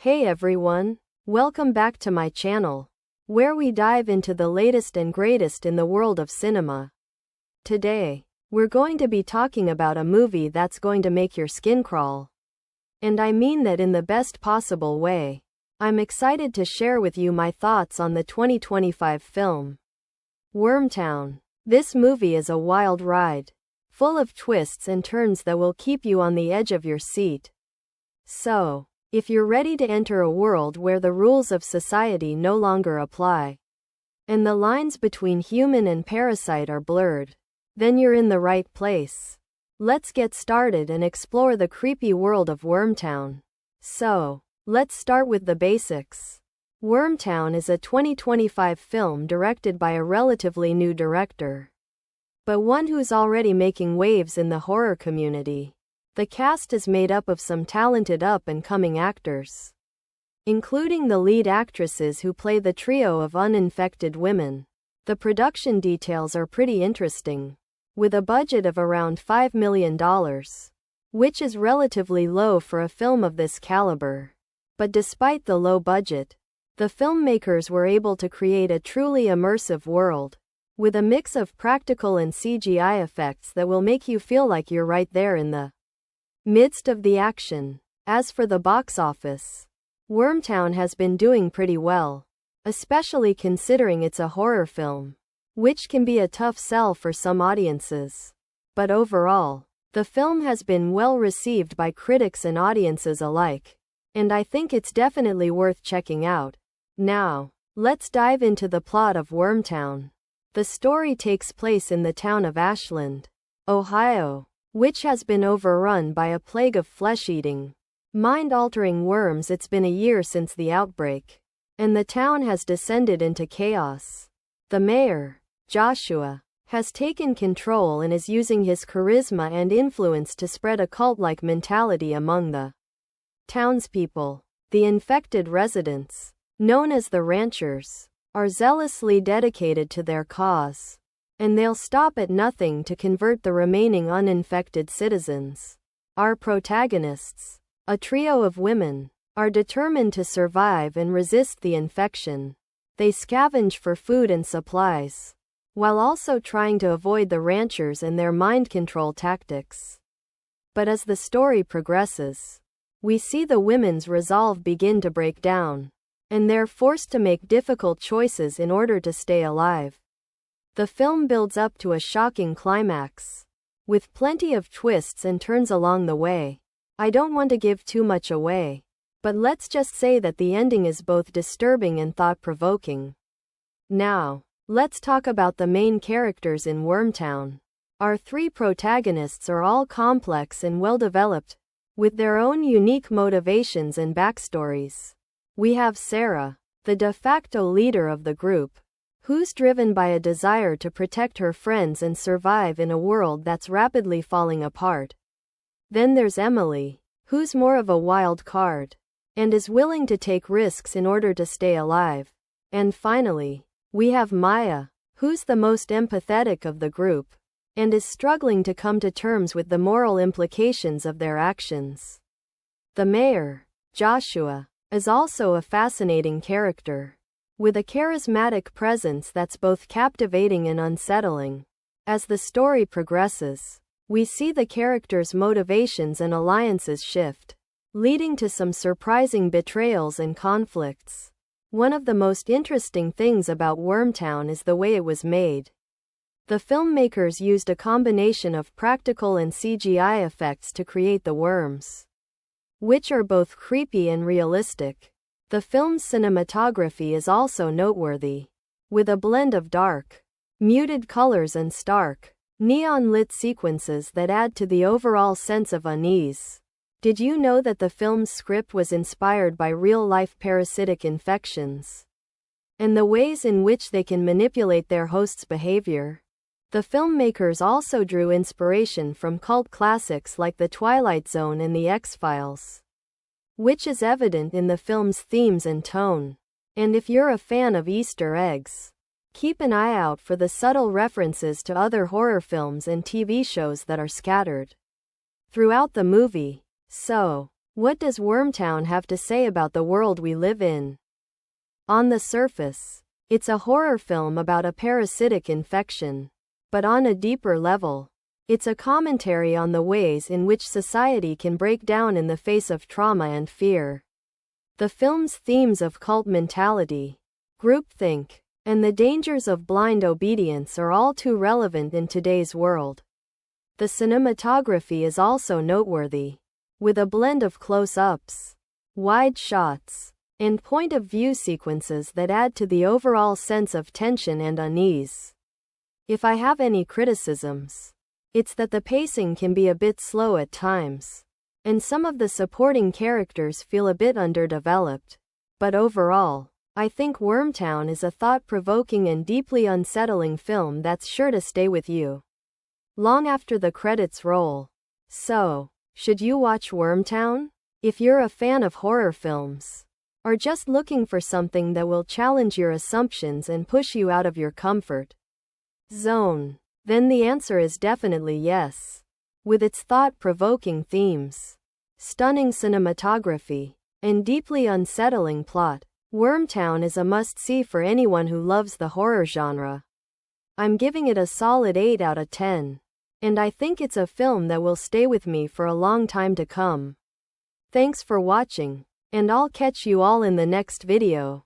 Hey everyone, welcome back to my channel, where we dive into the latest and greatest in the world of cinema. Today, we're going to be talking about a movie that's going to make your skin crawl. And I mean that in the best possible way. I'm excited to share with you my thoughts on the 2025 film, Wormtown. This movie is a wild ride, full of twists and turns that will keep you on the edge of your seat. So, if you're ready to enter a world where the rules of society no longer apply, and the lines between human and parasite are blurred, then you're in the right place. Let's get started and explore the creepy world of Wormtown. So, let's start with the basics. Wormtown is a 2025 film directed by a relatively new director, but one who's already making waves in the horror community. The cast is made up of some talented up-and-coming actors, including the lead actresses who play the trio of uninfected women. The production details are pretty interesting, with a budget of around $5 million, which is relatively low for a film of this caliber. But despite the low budget, the filmmakers were able to create a truly immersive world, with a mix of practical and CGI effects that will make you feel like you're right there in the midst of the action. As for the box office, Wormtown has been doing pretty well, especially considering it's a horror film, which can be a tough sell for some audiences. But overall, the film has been well received by critics and audiences alike, and I think it's definitely worth checking out. Now, let's dive into the plot of Wormtown. The story takes place in the town of Ashland, Ohio, which has been overrun by a plague of flesh-eating, mind-altering worms. It's been a year since the outbreak, and the town has descended into chaos. The mayor, Joshua, has taken control and is using his charisma and influence to spread a cult-like mentality among the townspeople. The infected residents, known as the ranchers, are zealously dedicated to their cause, and they'll stop at nothing to convert the remaining uninfected citizens. Our protagonists, a trio of women, are determined to survive and resist the infection. They scavenge for food and supplies, while also trying to avoid the ranchers and their mind control tactics. But as the story progresses, we see the women's resolve begin to break down, and they're forced to make difficult choices in order to stay alive. The film builds up to a shocking climax, with plenty of twists and turns along the way. I don't want to give too much away, but let's just say that the ending is both disturbing and thought-provoking. Now, let's talk about the main characters in Wormtown. Our three protagonists are all complex and well-developed, with their own unique motivations and backstories. We have Sarah, the de facto leader of the group, who's driven by a desire to protect her friends and survive in a world that's rapidly falling apart. Then there's Emily, who's more of a wild card, and is willing to take risks in order to stay alive. And finally, we have Maya, who's the most empathetic of the group, and is struggling to come to terms with the moral implications of their actions. The mayor, Joshua, is also a fascinating character, with a charismatic presence that's both captivating and unsettling. As the story progresses, we see the characters' motivations and alliances shift, leading to some surprising betrayals and conflicts. One of the most interesting things about Wormtown is the way it was made. The filmmakers used a combination of practical and CGI effects to create the worms, which are both creepy and realistic. The film's cinematography is also noteworthy, with a blend of dark, muted colors and stark, neon-lit sequences that add to the overall sense of unease. Did you know that the film's script was inspired by real-life parasitic infections and the ways in which they can manipulate their hosts' behavior? The filmmakers also drew inspiration from cult classics like The Twilight Zone and The X-Files, which is evident in the film's themes and tone. And if you're a fan of Easter eggs, keep an eye out for the subtle references to other horror films and TV shows that are scattered throughout the movie. So, What does Wormtown have to say about the world we live in? On the surface, it's a horror film about a parasitic infection. But on a deeper level, it's a commentary on the ways in which society can break down in the face of trauma and fear. The film's themes of cult mentality, groupthink, and the dangers of blind obedience are all too relevant in today's world. The cinematography is also noteworthy, with a blend of close-ups, wide shots, and point-of-view sequences that add to the overall sense of tension and unease. If I have any criticisms, it's that the pacing can be a bit slow at times, and some of the supporting characters feel a bit underdeveloped. But overall, I think Wormtown is a thought-provoking and deeply unsettling film that's sure to stay with you long after the credits roll. So, should you watch Wormtown? If you're a fan of horror films, or just looking for something that will challenge your assumptions and push you out of your comfort zone, then the answer is definitely yes. With its thought-provoking themes, stunning cinematography, and deeply unsettling plot, Wormtown is a must-see for anyone who loves the horror genre. I'm giving it a solid 8 out of 10. And I think it's a film that will stay with me for a long time to come. Thanks for watching, and I'll catch you all in the next video.